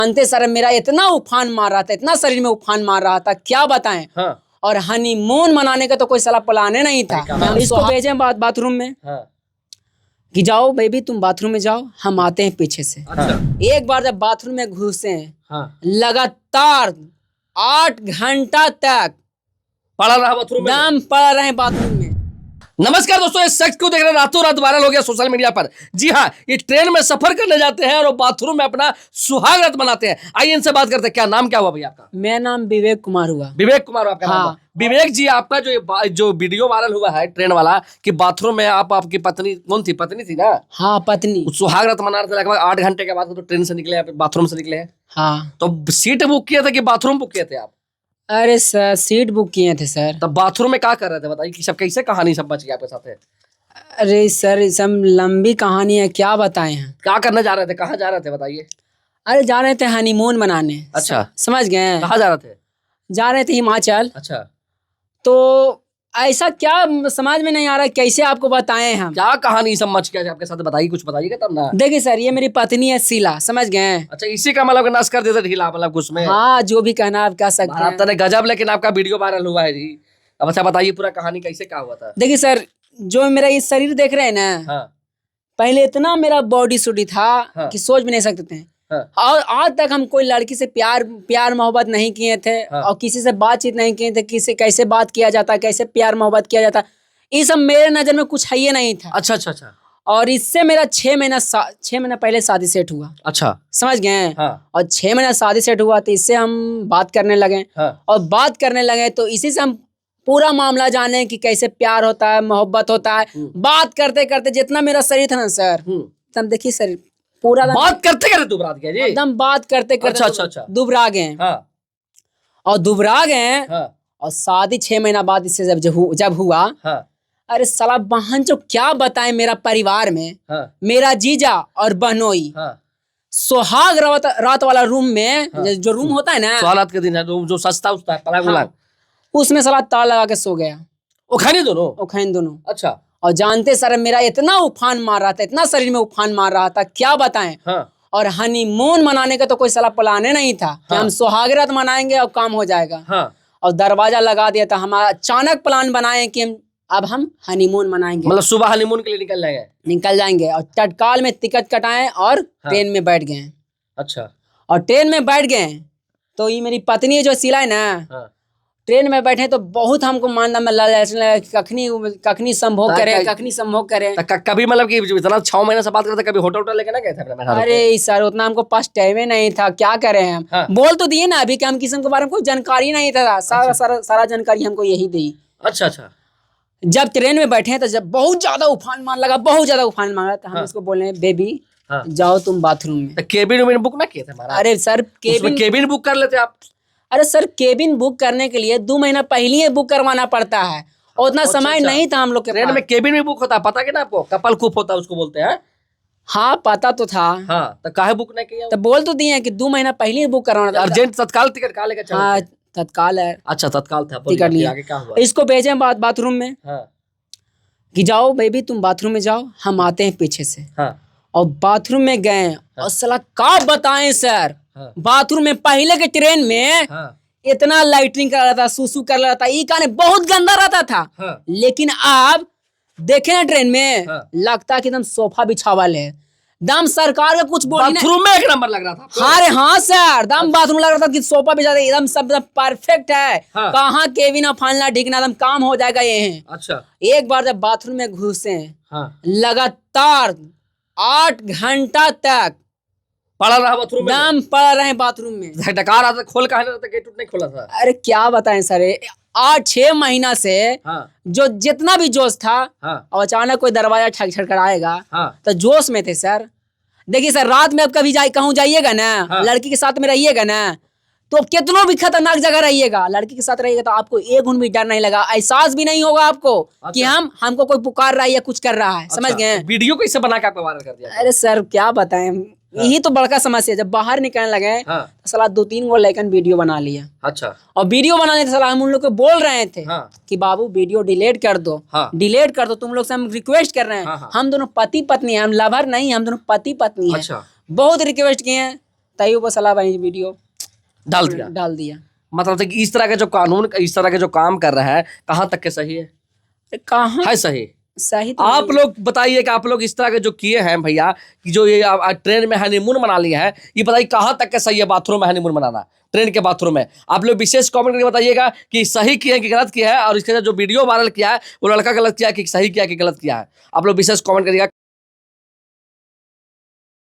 जानते सर मेरा इतना उफान मार रहा था, इतना शरीर में उफान मार रहा था, क्या बताएं। हाँ। और हनीमून मनाने का तो कोई सलाह प्लाने नहीं था। हम इसको भेजे बाथरूम में कि जाओ बेबी तुम बाथरूम में जाओ, हम आते हैं पीछे से। अच्छा। एक बार जब बाथरूम में घुसे हाँ। लगातार 8 घंटा तक पड़ा रहा बाथरूम में, दम पड़ रहे बाथरूम में। नमस्कार दोस्तों, इस शख्स को देख रहे हैं रातों रात वायरल हो गया सोशल मीडिया पर। जी हाँ, ये ट्रेन में सफर करने जाते हैं और बाथरूम में अपना सुहाग रात मनाते हैं। आइए इनसे बात करते हैं। क्या नाम क्या हुआ भैया आपका? मेरा नाम विवेक कुमार हुआ। विवेक कुमार आपका नाम हाँ। हुआ। विवेक जी, आपका जो वीडियो वायरल हुआ है ट्रेन वाला कि बाथरूम में आपकी पत्नी, कौन थी? पत्नी थी ना? हाँ पत्नी। सुहाग रात मना रहे थे, लगभग 8 घंटे के बाद तो ट्रेन से निकले, बाथरूम से निकले हैं। हाँ। तो सीट बुक किए थे कि बाथरूम बुक किए थे आप? अरे सर सीट बुक किए थे सर। तब बाथरूम में क्या कर रहे थे बताइए, कि सब कैसे कहानी सब बच गई आपके साथ है? अरे सर सब लंबी कहानी है, क्या बताएं हम। क्या करने जा रहे थे, कहाँ जा रहे थे बताइए? अरे जा रहे थे हनीमून मनाने। अच्छा। समझ गए? कहाँ जा रहे थे? जा रहे थे हिमाचल। अच्छा। तो ऐसा क्या समझ में नहीं आ रहा कैसे आपको बताएं हम। क्या कहानी सब मच गया आपके साथ, बताइए, कुछ बताइएगा तब ना। देखिए सर ये मेरी पत्नी है शीला, समझ गए? अच्छा, इसी का मतलब नस कर देते ढीला, मतलब कुछ में। हाँ जो भी कहना आप कह सकते हैं। तने गजब, लेकिन आपका वीडियो वायरल हुआ है जी। अब अच्छा बताइए पूरा कहानी कैसे क्या हुआ था? देखिए सर जो मेरा ये शरीर देख रहे हैं ना, हाँ। पहले इतना मेरा बॉडी सूडी था हाँ। कि सोच भी नहीं सकते थे। हाँ। और आज तक हम कोई लड़की से प्यार मोहब्बत नहीं किए थे। हाँ। और किसी से बातचीत नहीं किए थे, किसी कैसे बात किया जाता, कैसे प्यार मोहब्बत किया जाता, ये सब मेरे नजर में कुछ है ही नहीं था। अच्छा अच्छा अच्छा। और इससे मेरा 6 महीना पहले शादी सेट हुआ। अच्छा। समझ गए? हाँ। और 6 महीना शादी सेट हुआ तो इससे हम बात करने लगे। हाँ। और बात करने लगे तो इसी से हम पूरा मामला जाने कि कैसे प्यार होता है, मोहब्बत होता है। बात करते करते जितना मेरा शरीर था ना सर, तब देखिए सर पूरा बात करते करते दुबरा गया जी। एकदम बात करते करते अच्छा अच्छा अच्छा। दुबरा गए। हाँ। और दुबरा गए। हाँ। और शादी 6 महीना बाद इससे जब हुआ। हाँ। अरे साला बहन जो क्या बताएं, मेरा परिवार में। हाँ। मेरा जीजा और बहनोई। हाँ। सुहाग रात वाला रूम में। हाँ। जो रूम होता है ना, सुहाग के दिन है जो सस्ता उस्ता है, पलंग उलंग, उसमें साला ताला लगा के सो गया। उखानी दोनों। अच्छा। और जानते सर मेरा इतना उफान मार रहा था, इतना शरीर में उफान मार रहा था, क्या बताएं। हाँ। और हनीमून मनाने का तो कोई सलाह प्लाने नहीं था। हाँ। कि हम सुहाग रात मनाएंगे और काम हो जाएगा। हाँ। और दरवाजा लगा दिया था। हमारा अचानक प्लान बनाए कि अब हम हनीमून मनाएंगे, मतलब सुबह हनीमून के लिए निकल जाएंगे। और तत्काल में टिकट कटाए और हाँ। ट्रेन में बैठ गए। अच्छा। और ट्रेन में बैठ गए तो ये मेरी पत्नी जो शीला है ना, हाँ। ट्रेन में बैठे तो बहुत हमको मानना में लगा कखनी संभोग करे। कभी मतलब कि इतना 6 महीने से बात करते, कभी होटल लेके ना गए थे? अरे सर उतना हमको पास टाइम नहीं था, क्या करें हम। हाँ। बोल तो दिए ना अभी कि हम किसी के बारे में कोई जानकारी नहीं था। सारा जानकारी हमको यही दी। अच्छा अच्छा। जब ट्रेन में बैठे तो जब बहुत ज्यादा उफान मार लगा, तो हम उसको बोले बेबी जाओ तुम बाथरूम में। तो केबिन बुक ना किए थे? अरे सर केबिन बुक कर लेते आप। अरे सर केबिन बुक करने के लिए 2 महीना पहले ही बुक करवाना पड़ता है और उतना समय नहीं था हम लोग के। ट्रेन में केबिन भी बुक होता है, पता कि ना आपको? कपल कूप होता है उसको बोलते हैं। हाँ पता तो था। हाँ, तो काहे बुक नहीं किया? तो बोल तो दिए कि 2 महीना पहले ही बुक करवाना था। अर्जेंट तत्काल टिकट कहाँ लेकर चले? हाँ तत्काल है। अच्छा तत्काल था, टिकट लिया। आगे क्या हुआ? इसको भेजे बाथरूम में। हाँ। कि जाओ बेबी तुम बाथरूम में जाओ, हम आते हैं पीछे से। हाँ। और बाथरूम में गए। हाँ। और साला क्या बताएं सर। हाँ। बाथरूम में पहले के ट्रेन में। हाँ। इतना लाइटरिंग कर रहा था, सुसु कर रहा था, ये काने बहुत गंदा रहता था। हाँ। लेकिन अब देखे ना ट्रेन में। हाँ। लगता है कि एकदम सोफा बिछावल है। दम सरकार का कुछ बोली बाथरूम में 1 नंबर लग रहा था। हाँ रे हाँ सर, दम बाथरूम लग रहा था कि सोफा बिछा दे, एकदम सब परफेक्ट है। हाँ। कहाँ केबिन और फालना ढीकना, एकदम काम हो जाएगा ये है। अच्छा। एक बार जब बाथरूम में घुसे। हाँ। लगातार 8 घंटा तक पड़ा रहा बाथरूम में, दम पड़ रहे बाथरूम में। डकार आता, खोल कहा रहता, गेट नहीं खोला था? अरे क्या बताएं सर 8-6 महीना से। हाँ। जो जितना भी जोश था। हाँ। और अचानक कोई दरवाजा छटखड़ाएगा। हाँ। तो जोश में थे सर। देखिए सर रात में अब कभी कहूँ जाइएगा ना। हाँ। लड़की के साथ में रहिएगा ना तो कितनों भी खतरनाक जगह रहिएगा, लड़की के साथ रहिएगा तो आपको 1 घून भी डर नहीं लगा, एहसास भी नहीं होगा आपको। अच्छा। कि हमको कोई पुकार रहा है या कुछ कर रहा है। अच्छा। समझ गए? वीडियो कैसे बना के आपको वायरल कर दिया? अरे सर क्या बताएं। हाँ। यही तो बड़का समस्या, जब बाहर निकलने लगे। हाँ। तो साला 2-3 गो लड़कन वीडियो बना लिया। अच्छा। और वीडियो बनाने से हम उन लोग को बोल रहे थे। हाँ। कि बाबू वीडियो डिलीट कर दो। हाँ। डिलीट कर दो, तुम लोग से हम रिक्वेस्ट कर रहे हैं। हाँ। हम दोनों पति पत्नी हैं, हम लवर नहीं, हम दोनों पति पत्नी हैं। अच्छा। बहुत रिक्वेस्ट किए हैं तय ऊपर सलाह भाई वीडियो डाल दिया। डाल दिया। मतलब कि इस तरह के जो कानून, इस तरह के जो काम कर रहे हैं, कहाँ तक के सही है? कहाँ है सही? सही तो आप नहीं। लोग बताइए कि आप लोग इस तरह के जो किए हैं भैया, कि जो ये ट्रेन में हनीमून मना लिए हैं, ये बताइए कहाँ तक के सही है बाथरूम में हनीमून मनाना, ट्रेन के बाथरूम में? आप लोग विशेष कमेंट करके बताइएगा कि सही किया है कि गलत किया है, और इसके जो वीडियो वायरल किया है वो लड़का गलत किया है कि सही किया कि गलत किया है, आप लोग विशेष कमेंट करिएगा।